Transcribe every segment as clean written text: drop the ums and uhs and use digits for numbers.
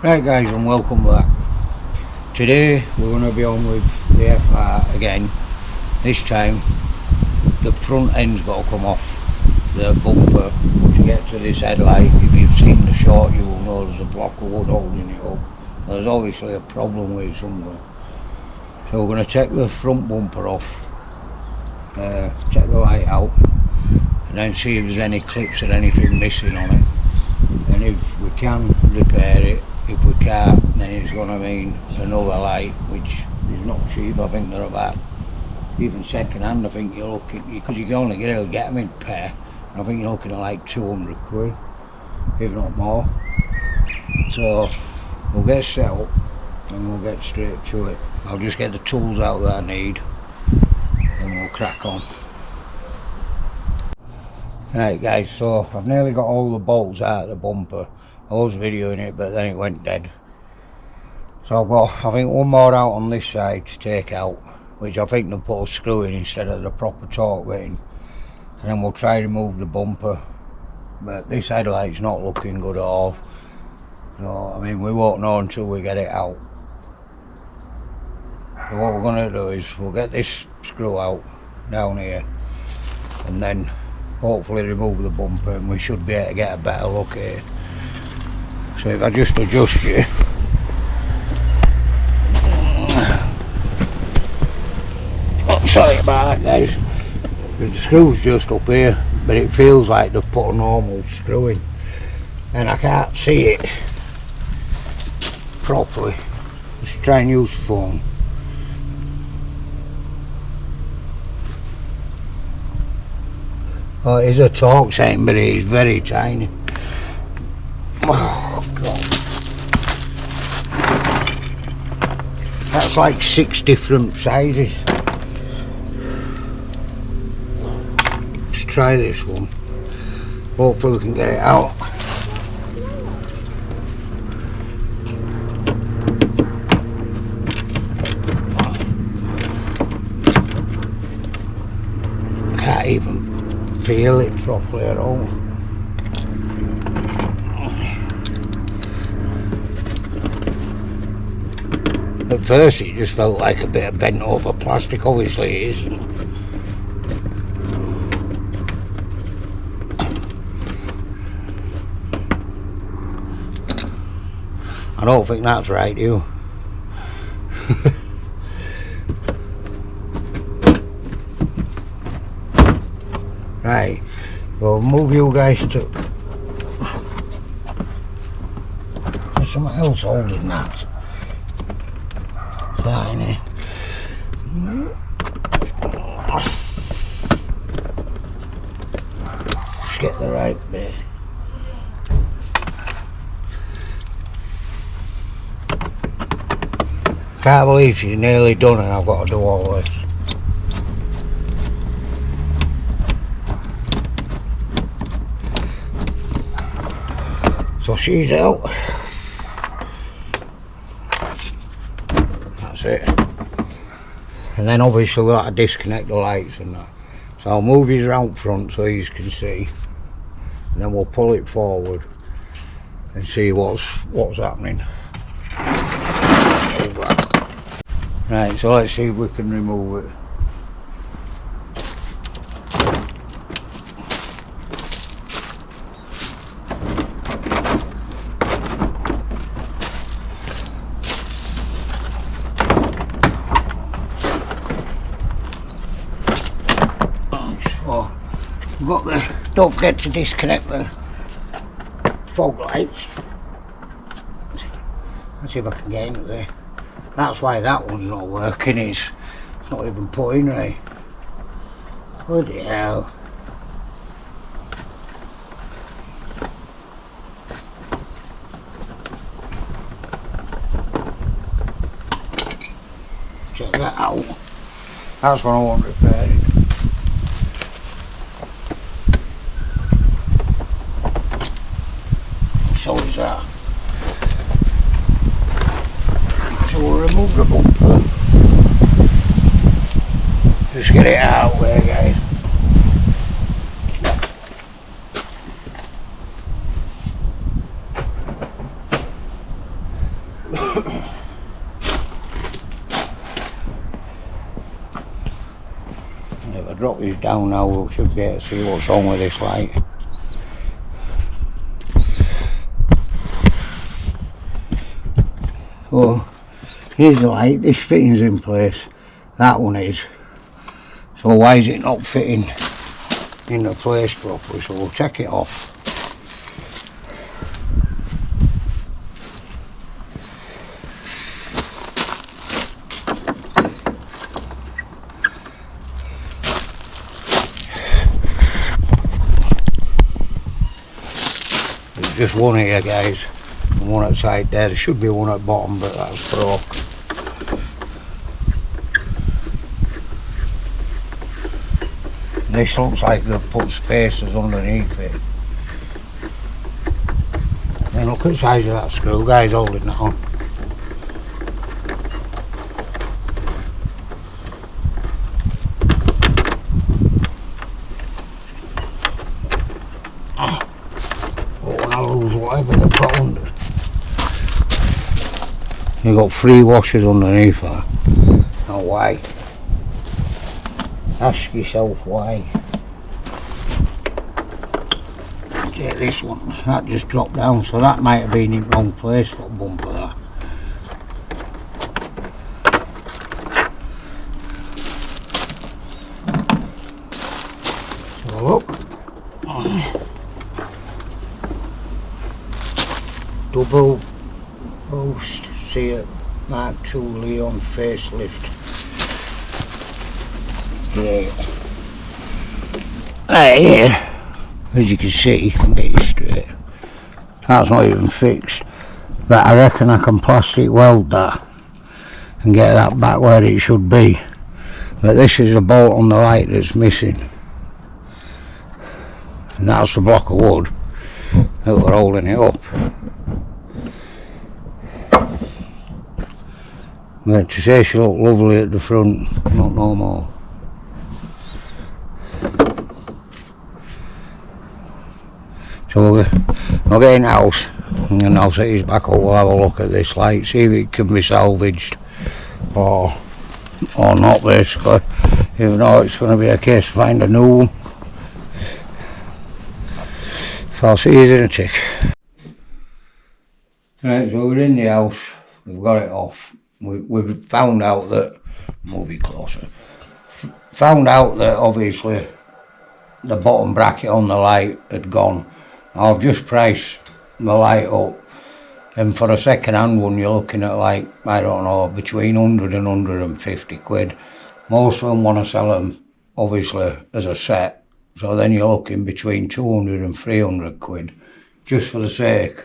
Right guys, and welcome back. Today we're going to be on with the FR again. This time the front end's got to come off the bumper to get to this headlight. If you've seen the shot you will know there's a block of wood holding it up. There's obviously a problem with it somewhere. So we're going to take the front bumper off, take the light out, and then see if there's any clips or anything missing on it. And if we can repair it, if we can't, then it's going to mean another light, which is not cheap. I think they're about, even second hand, I think you're looking, because you can only get them in pair, I think you're looking at like 200 quid, if not more. So we'll get set up and we'll get straight to it. I'll just get the tools out that I need and we'll crack on. Right guys, so I've nearly got all the bolts out of the bumper. I was videoing it but then it went dead. So I've got, I think, one more out on this side to take out, which I think they'll put a screw in instead of the proper torque ring. And then we'll try to remove the bumper. But this headlight's not looking good at all. So, I mean, we won't know until we get it out. So what we're going to do is we'll get this screw out down here and then hopefully remove the bumper, and we should be able to get a better look at it. So if I just adjust you, oh, sorry about that guys, the screw's just up here, but it feels like they've put a normal screw in and I can't see it properly. Let's try and use phone. Oh, it is a torque sign, but it is very tiny. Oh god, that's like 6 different sizes. Let's try this one, hopefully we can get it out. Can't even feel it properly at all. At first it just felt like a bit of bent over plastic, obviously it isn't. I don't think that's right, you. Right, we'll move you guys to... There's something else holding that. Tiny. Let's get the right bit. Can't believe she's nearly done and I've got to do all this. So she's out. That's it. And then obviously we'll have to disconnect the lights and that. So I'll move his out front so you can see. And then we'll pull it forward and see what's happening. Right, so let's see if we can remove it. Got the, don't forget to disconnect the fog lights. Let's see if I can get into there. That's why that one's not working, it's not even put in right. Bloody hell. Check that out. That's what I want repairing. So is that. So we'll remove the bumper. Just get it out there guys. If I drop this down now, we should be able to see what's wrong with this light. So here's the light, this fitting's in place, that one is. So why is it not fitting into place properly? So we'll take it off. There's just one here, guys, and one outside there. There should be one at the bottom, but that's broke. This looks like they've put spacers underneath it. And look at the size of that screw, guys, holding that on. Whatever they've got under. You've got 3 washers underneath that. Now why? Ask yourself why. Take this one, that just dropped down, so that might have been in the wrong place for a bumper that. So look. Double post Seat Mark II Leon facelift. Yeah. Right here, as you can see, I can get you straight. That's not even fixed, but I reckon I can plastic weld that and get that back where it should be. But this is a bolt on the light that's missing, and that's the block of wood that we're holding it up. But to say she looked lovely at the front, not no more. So we'll get in the house, and then I'll set his back up, we'll have a look at this light, see if it can be salvaged or not, basically. If not, it's going to be a case to find a new one. So I'll see you in a tick. Right, so we're in the house, we've got it off. We've found out that, move it closer, found out that obviously the bottom bracket on the light had gone. I've just priced the light up, and for a second hand one you're looking at, like, I don't know, between 100 and 150 quid. Most of them want to sell them obviously as a set, so then you're looking between 200 and 300 quid just for the sake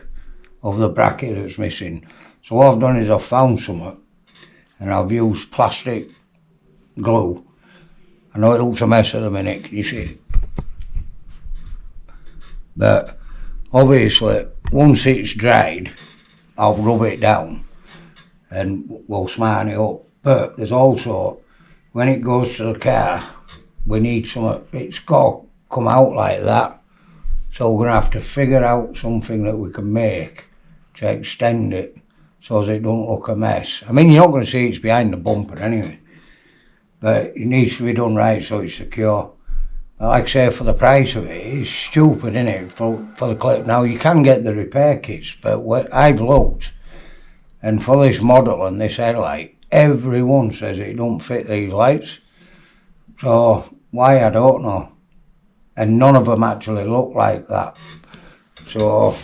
of the bracket that's missing. So what I've done is I've found something, and I've used plastic glue. I know it looks a mess at the minute, can you see it? But obviously once it's dried I'll rub it down and we'll smarten it up. But there's also, when it goes to the car, we need some, it's got to come out like that. So we're going to have to figure out something that we can make to extend it so as it don't look a mess. I mean, you're not going to see it's behind the bumper anyway, but it needs to be done right so it's secure. But like I say, for the price of it, it's stupid, isn't it, for the clip. Now, you can get the repair kits, but I've looked, and for this model and this headlight, everyone says it don't fit these lights. So, why, I don't know. And none of them actually look like that. So,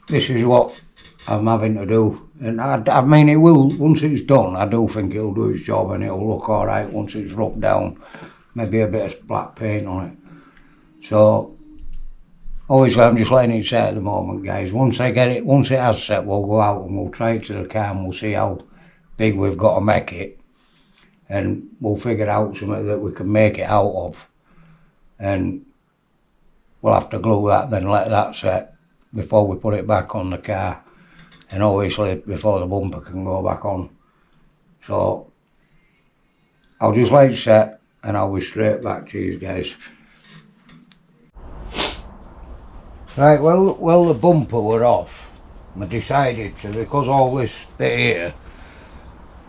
this is what I'm having to do. And I mean, it will, once it's done, I do think it'll do its job and it'll look alright once it's rubbed down. Maybe a bit of black paint on it. So, obviously I'm just letting it set at the moment, guys. Once I get it, once it has set, we'll go out and we'll try it to the car and we'll see how big we've got to make it. And we'll figure out something that we can make it out of. And we'll have to glue that, then let that set before we put it back on the car. And obviously before the bumper can go back on. So, I'll just let it set and I'll be straight back to you guys. Right, well the bumper were off, I decided to, because all this bit here,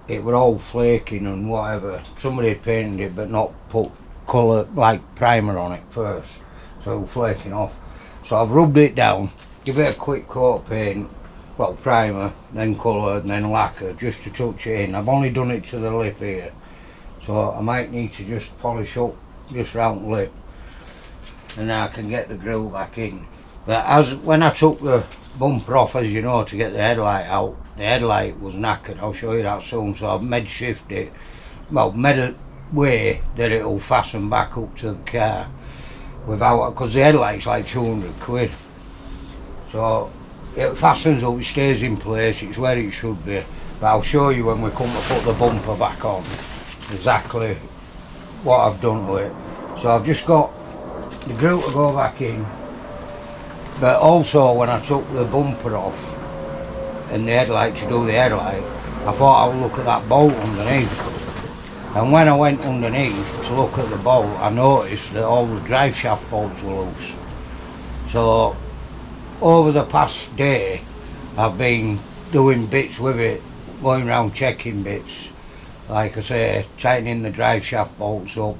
it were all flaking and whatever. Somebody had painted it but not put colour, like primer on it first, so it was flaking off. So I've rubbed it down, give it a quick coat of paint, well, primer, then colour, and then lacquer, just to touch it in. I've only done it to the lip here, so I might need to just polish up just round the lip, and then I can get the grill back in. But when I took the bumper off, as you know, to get the headlight out, the headlight was knackered. I'll show you that soon. So I've made shift it, well, made a way that it'll fasten back up to the car without, because the headlight's like 200 quid. So it fastens up, it stays in place, it's where it should be. But I'll show you when we come to put the bumper back on exactly what I've done to it. So I've just got the grill to go back in, but also when I took the bumper off and the headlight to do the headlight, I thought I would look at that bolt underneath. And when I went underneath to look at the bolt, I noticed that all the drive shaft bolts were loose. So over the past day, I've been doing bits with it, going around checking bits, like I say, tightening the drive shaft bolts up.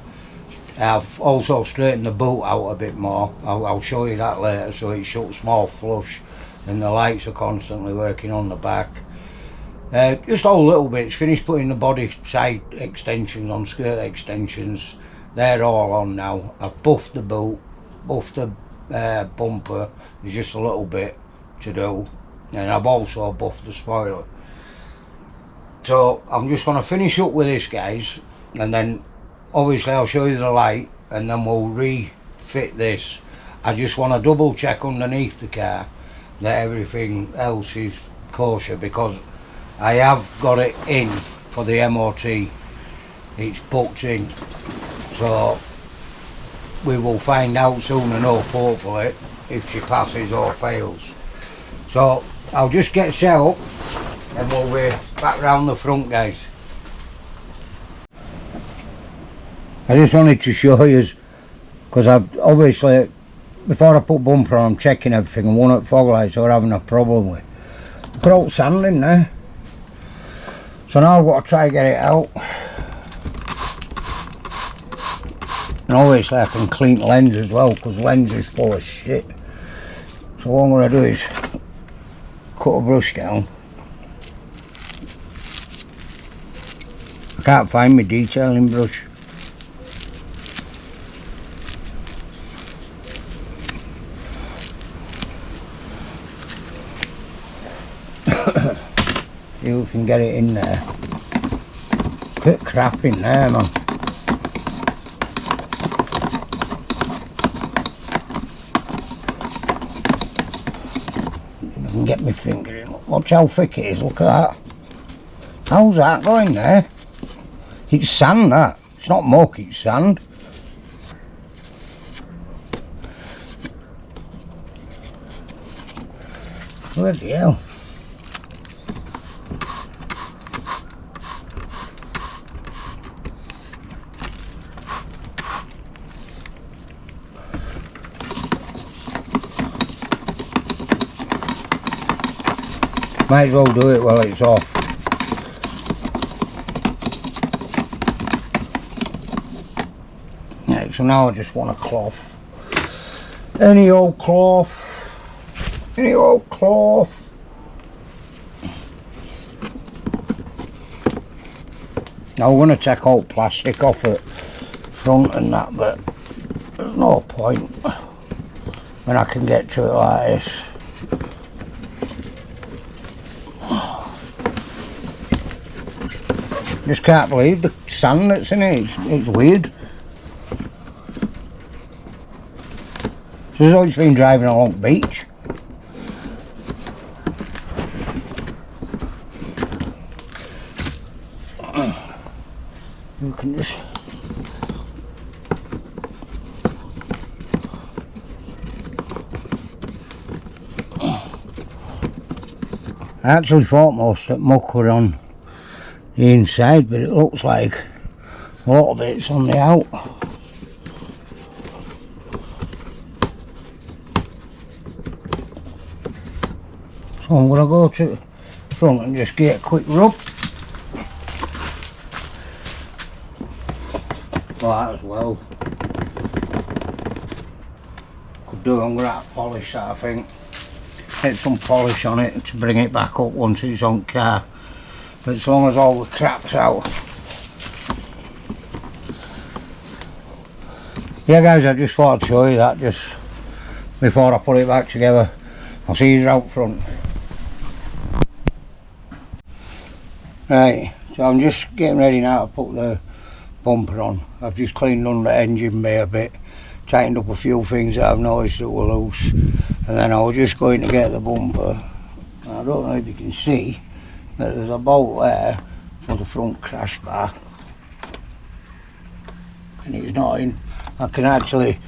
I've also straightened the boot out a bit more. I'll show you that later, so it shuts more flush and the lights are constantly working on the back. Just all little bits. Finished putting the body side extensions on, skirt extensions, they're all on now. I've buffed the boot, buffed the bumper, there's just a little bit to do, and I've also buffed the spoiler. So I'm just going to finish up with this, guys, and then obviously I'll show you the light and then we'll refit this. I just want to double check underneath the car that everything else is kosher, because I have got it in for the MOT. It's booked in, so we will find out soon enough, hopefully, if she passes or fails. So I'll just get set up and we'll be back round the front, guys. I just wanted to show you, because I've obviously, before I put bumper on, I'm checking everything, and one at fog lights I were having a problem with. Put all sand in there. So now I've got to try and get it out. And obviously I can clean the lens as well, because the lens is full of shit. So what I'm going to do is cut a brush down. I can't find my detailing brush. See if we can get it in there. Bit crap in there, man. I can get my finger in. Watch how thick it is, look at that. How's that going there? It's sand, that. It's not muck, it's sand. Bloody hell. Might as well do it while it's off. Right, so now I just want a cloth. Any old cloth. Any old cloth. Now we're going to take all plastic off the front and that, but there's no point when I can get to it like this. Just can't believe the sand that's in it. It's weird. So as though it's been driving along the beach. You can just I actually thought most of the muck were on the inside, but it looks like a lot of it's on the out. So So I'm going to go to the front and just get a quick rub. That as well. Could do, I'm going to have to polish that, I think. Get some polish on it to bring it back up once it's on car. But as long as all the crap's out. Yeah guys, I just thought I'd show you that just before I put it back together. I'll see you out front. Right, so I'm just getting ready now to put the bumper on. I've just cleaned under the engine bay a bit, tightened up a few things that I've noticed that were loose, and then I was just going to get the bumper. I don't know if you can see, but there's a bolt there for the front crash bar, and it's not in. I can actually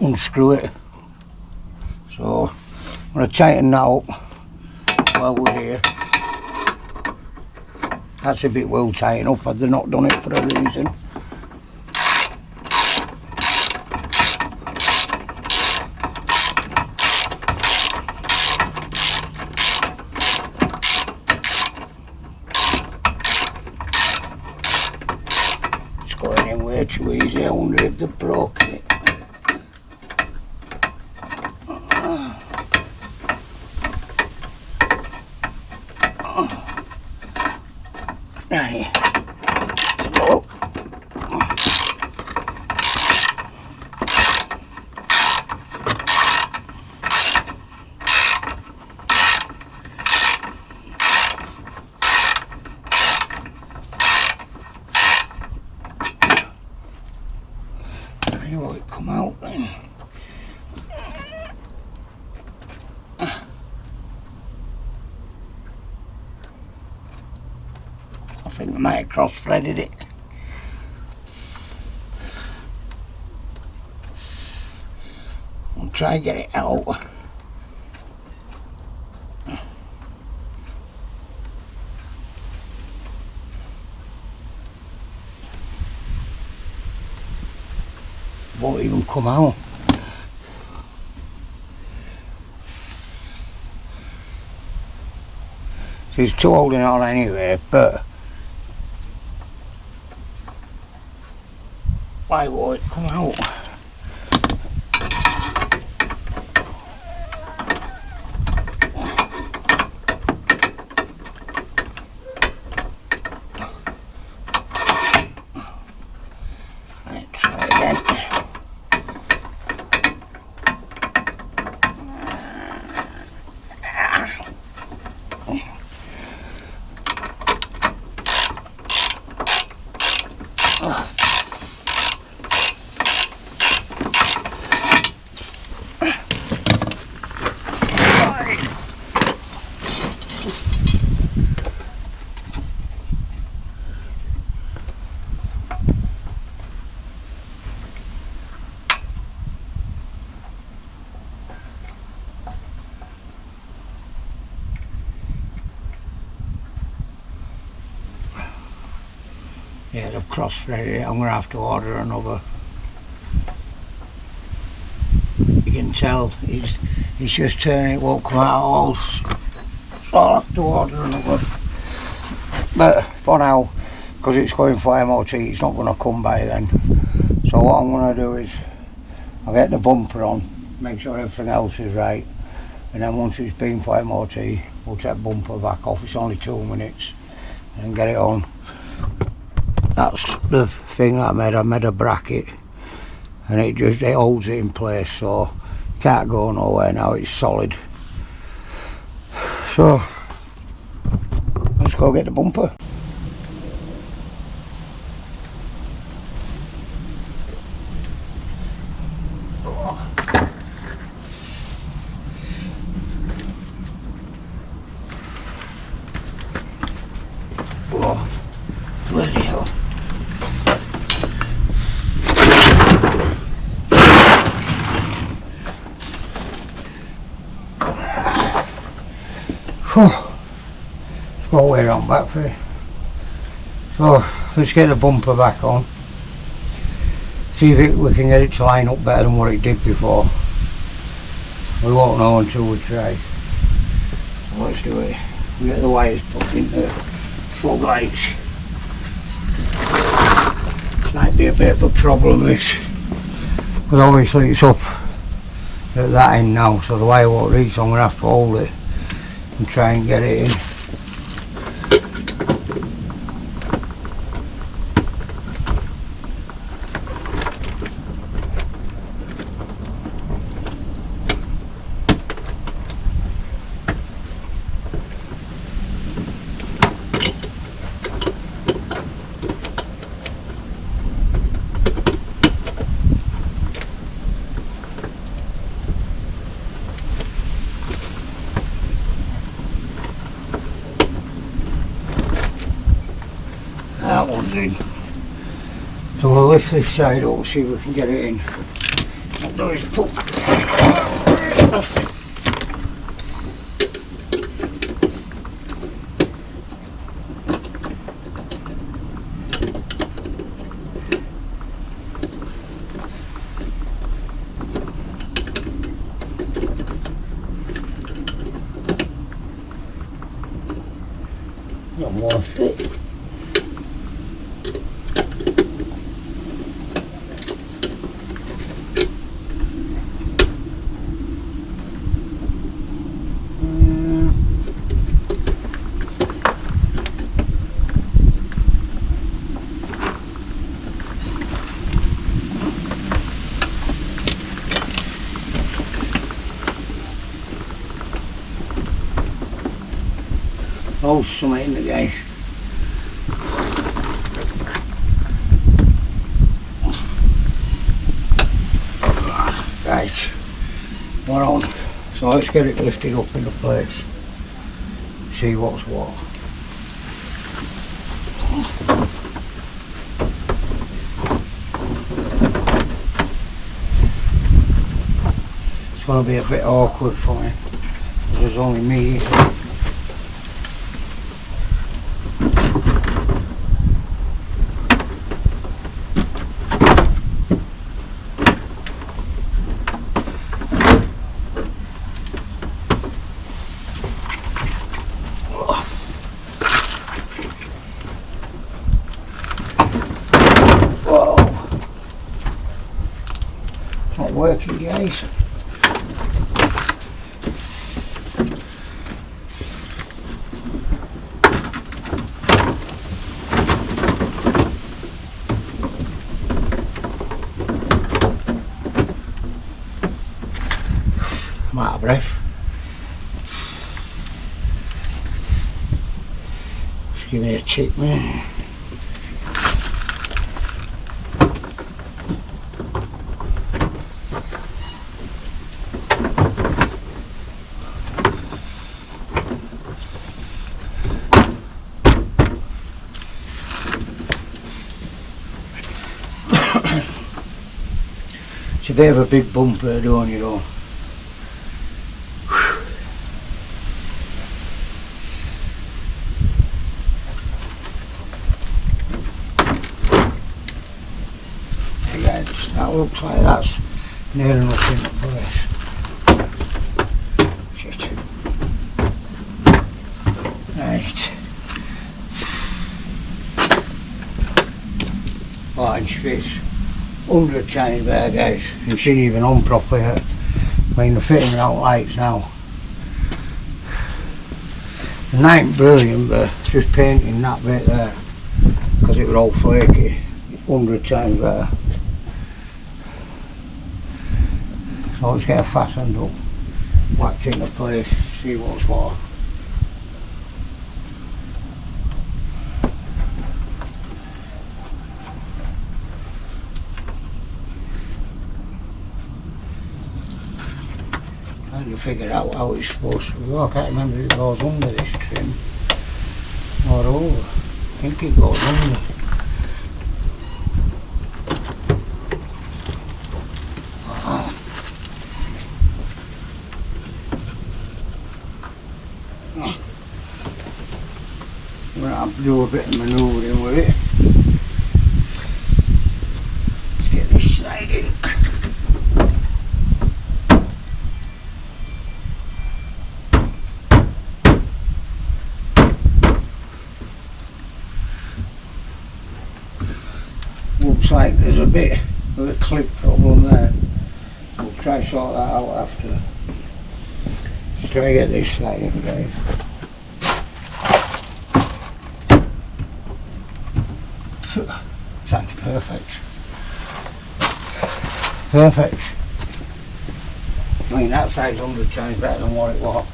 unscrew it, so I'm going to tighten that up while we're here. That's if it will tighten up, had they not done it for a reason. It's going in way too easy. I wonder if they broke it. Right, look. Now will it come out then? I think I might have cross-threaded it. I'll try and get it out. Won't even come out. So it's two holding on anyway, but why won't it come out? Right, try again. Yeah, they've cross-threaded it. I'm going to have to order another. You can tell it's just turning, it won't come out all. So I'll have to order another. But for now, because it's going for MOT, it's not going to come by then. So what I'm going to do is I'll get the bumper on, make sure everything else is right, and then once it's been for MOT, we'll take the bumper back off. It's only 2 minutes, and get it on. That's the thing that I made a bracket, and it holds it in place, so can't go nowhere now, it's solid. So let's go get the bumper. Oh, bloody hell. It's got way on back for it. So let's get the bumper back on. See if we can get it to line up better than what it did before. We won't know until we try. Let's do it. We get the wires put in the floodlights. Might be a bit of a problem this, but obviously it's up at that end now, so the wire won't reach, so I'm going to have to hold it and try and get it in. That one's in. So we'll lift this side up, see if we can get it in. What I'll do is put not more fit. Oh, something in the guys. Right, we're on. So let's get it lifted up into place. See what's what. It's going to be a bit awkward for me. There's only me. Not working, guys. I'm out of breath. Just give me a check, man. It's a bit of a big bumper, don't you know? Again, that looks like that's near enough in the place. Shit. Right. 4-inch fits. 100 times better, guys. It shouldn't even on properly yet. I mean, they're fitting without lights now. The night brilliant, but just painting that bit there because it was all flaky. 100 times better. So let's get a fastened up, whacked into place, see what's what. Trying to figure out how it's supposed to go. I can't remember if it goes under this trim or over. I think it goes under. I'm going to have to do a bit of manoeuvring with it. Let's get this side in. looks like there's a bit of a clip problem there. We'll try to sort that out after. Let's try to get this side in, guys. That's perfect. Perfect. I mean, that side's 100 times better than what it was.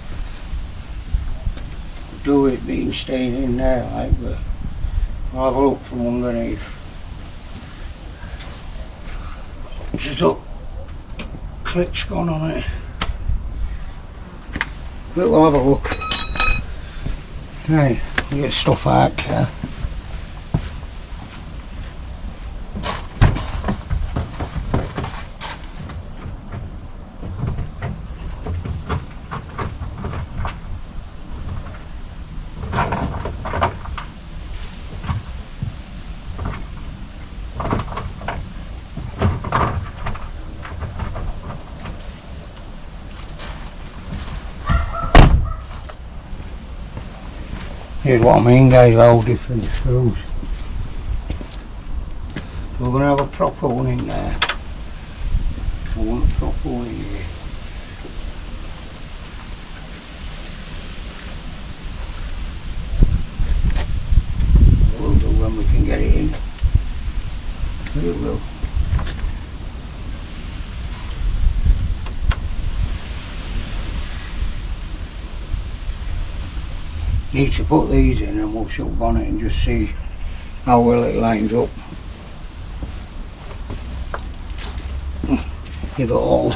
Do it being staying in there, like, but I'll have a look from underneath. Just up, clip's gone on it. But we'll have a look. Right, we get stuff out here. Here's what I mean, guys, all different screws. So we're going to have a proper one in there. I want a proper one in here. We'll do when we can get it in. But it will. Need to put these in and we'll shut bonnet and just see how well it lines up. Give it all.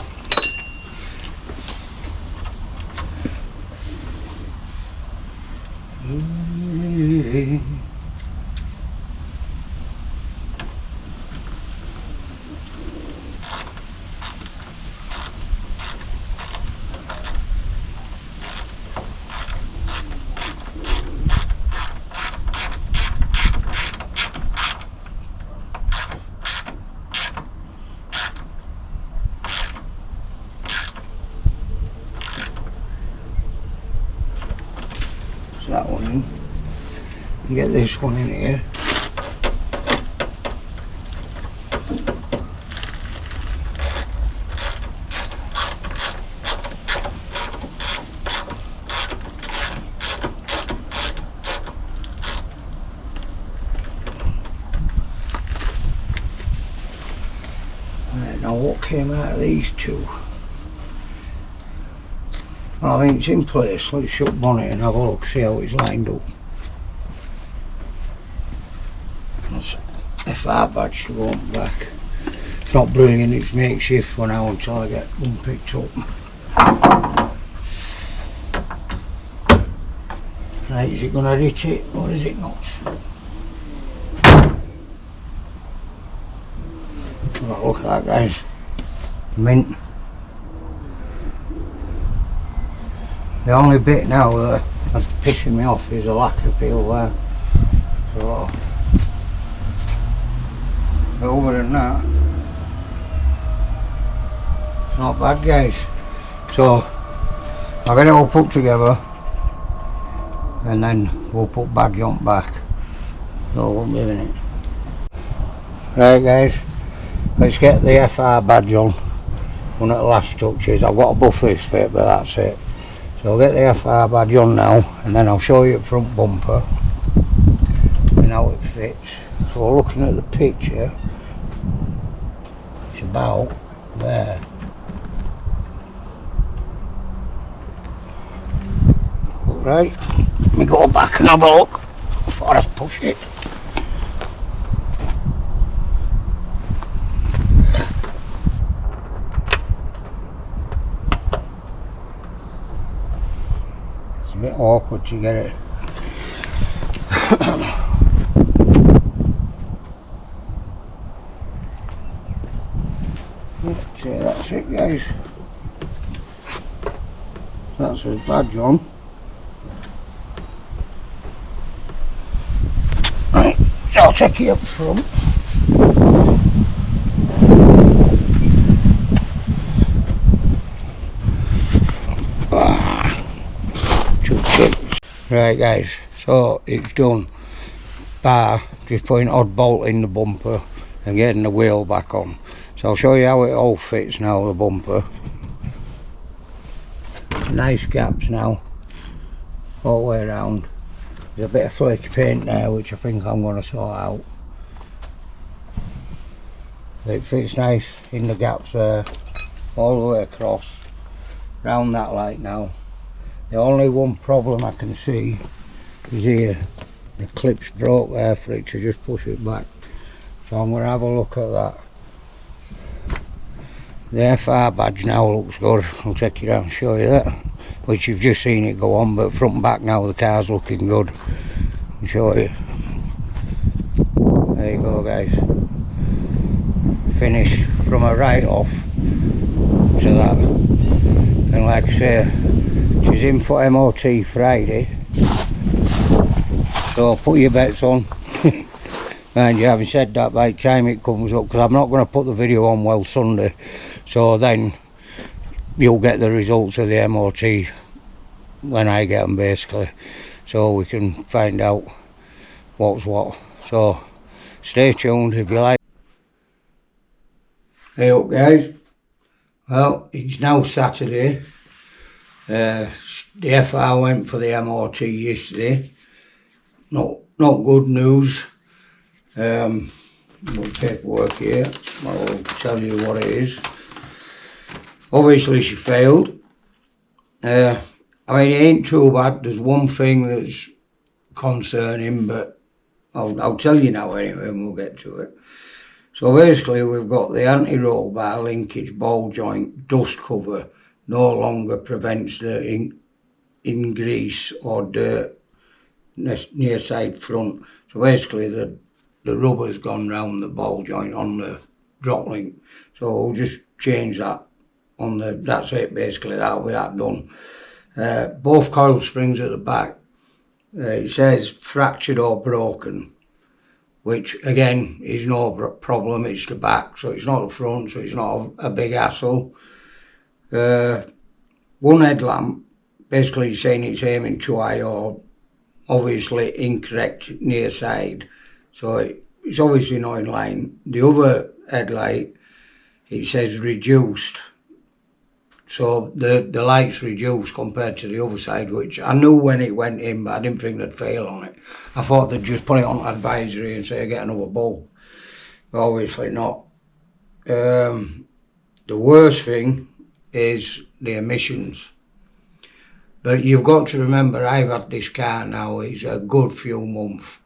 That one in. You get this one in here. Right, now what came out of these two? I think it's in place. Let's shut bonnet and have a look, see how it's lined up. That's FR badge to go on back. It's not brilliant, it's makeshift for now until I get one picked up. Right, is it going to hit it or is it not? Well, look at that, guys. Mint. The only bit now that's pissing me off is a lack of peel there. So, but other than that, it's not bad, guys. So, I'll get it all put together and then we'll put badge on back. So, we'll be in it. Right, guys, let's get the FR badge on. One of the last touches. I've got to buff this bit, but that's it. So I'll get the FR badge on now and then I'll show you the front bumper and how it fits. So we're looking at the picture, it's about there. Right, let me go back and have a look before I push it. A bit awkward to get it. That's it, guys. That's his badge on. Right, so I'll take it up front. Right, guys, so it's done. Bar just putting odd bolt in the bumper and getting the wheel back on. So I'll show you how it all fits now, the bumper. Nice gaps now all the way around. There's a bit of flaky paint there which I think I'm going to sort out. It fits nice in the gaps there, all the way across, round that light now. The only one problem I can see is here. The clip's broke there for it to just push it back. So I'm going to have a look at that. The FR badge now looks good. I'll take you down and show you that. Which you've just seen it go on, but front and back now the car's looking good. I'll show you. There you go, guys. Finish from a write-off to that. And like I say, she's in for MOT Friday. So put your bets on. And you having said that, by the time it comes up, because I'm not going to put the video on well Sunday, so then you'll get the results of the MOT when I get them basically, so we can find out what's what. So stay tuned if you like. Hey up guys, well it's now Saturday. The FR went for the MOT yesterday. Not good news. No paperwork here. I'll tell you what it is. Obviously she failed. I mean it ain't too bad. There's one thing that's concerning, but I'll tell you now anyway and we'll get to it. So basically we've got the anti-roll bar linkage ball joint dust cover no longer prevents the in-grease or dirt near side front. So basically the rubber's gone round the ball joint on the drop link. So we'll just change that on the, that's it basically, that'll be that done. Both coil springs at the back, it says fractured or broken, which again is no problem, it's the back, so it's not the front, so it's not a big hassle. One headlamp, basically saying it's aiming too high or obviously incorrect near side, so it's obviously not in line. The other headlight, it says reduced, so the light's reduced compared to the other side, which I knew when it went in, but I didn't think they'd fail on it. I thought they'd just put it on advisory and say get another bulb, but obviously not. The worst thing is the emissions, but you've got to remember I've had this car now, it's a good few months,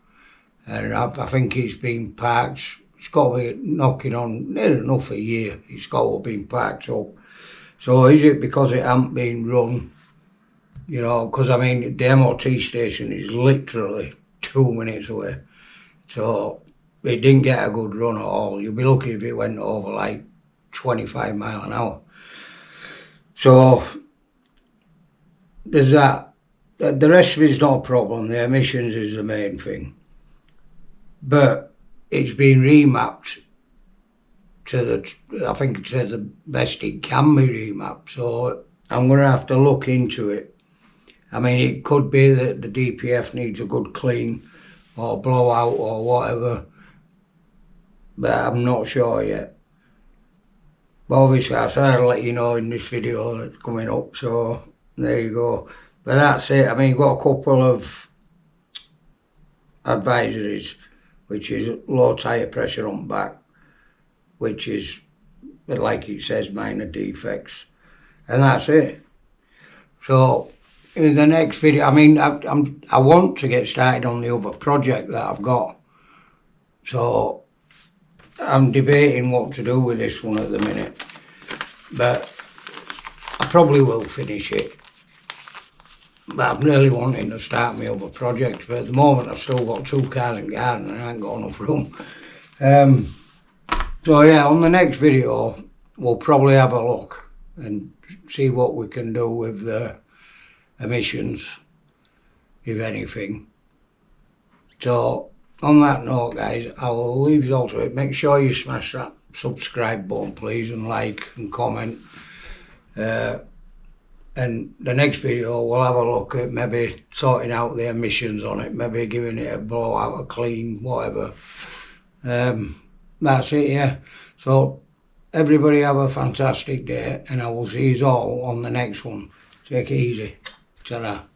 and I think it's been parked, it's got to be knocking on near enough a year, it's got to have been parked up. So is it because it hasn't been run, you know, because I mean the MOT station is literally 2 minutes away, so it didn't get a good run at all. You'd be lucky if it went over like 25 miles an hour. So there's that. The rest of it's not a problem, the emissions is the main thing. But it's been remapped to the, I think to the best it can be remapped, so I'm going to have to look into it. I mean it could be that the DPF needs a good clean or blowout or whatever, but I'm not sure yet. But obviously I said I'd let you know in this video that's coming up, so there you go. But that's it. I mean, got a couple of advisories, which is low tyre pressure on back, which is, like it says, minor defects, and that's it. So in the next video, I mean, I want to get started on the other project that I've got, so I'm debating what to do with this one at the minute, but I probably will finish it. But I'm really wanting to start my other project, but at the moment I've still got 2 cars in garden and I ain't got enough room. So yeah, on the next video we'll probably have a look and see what we can do with the emissions, if anything. So on that note guys, I will leave you all to it. Make sure you smash that subscribe button please, and like and comment. And the next video we'll have a look at maybe sorting out the emissions on it, maybe giving it a blowout, a clean, whatever. That's it, yeah. So everybody have a fantastic day, and I will see you all on the next one. Take it easy. Ta-ra.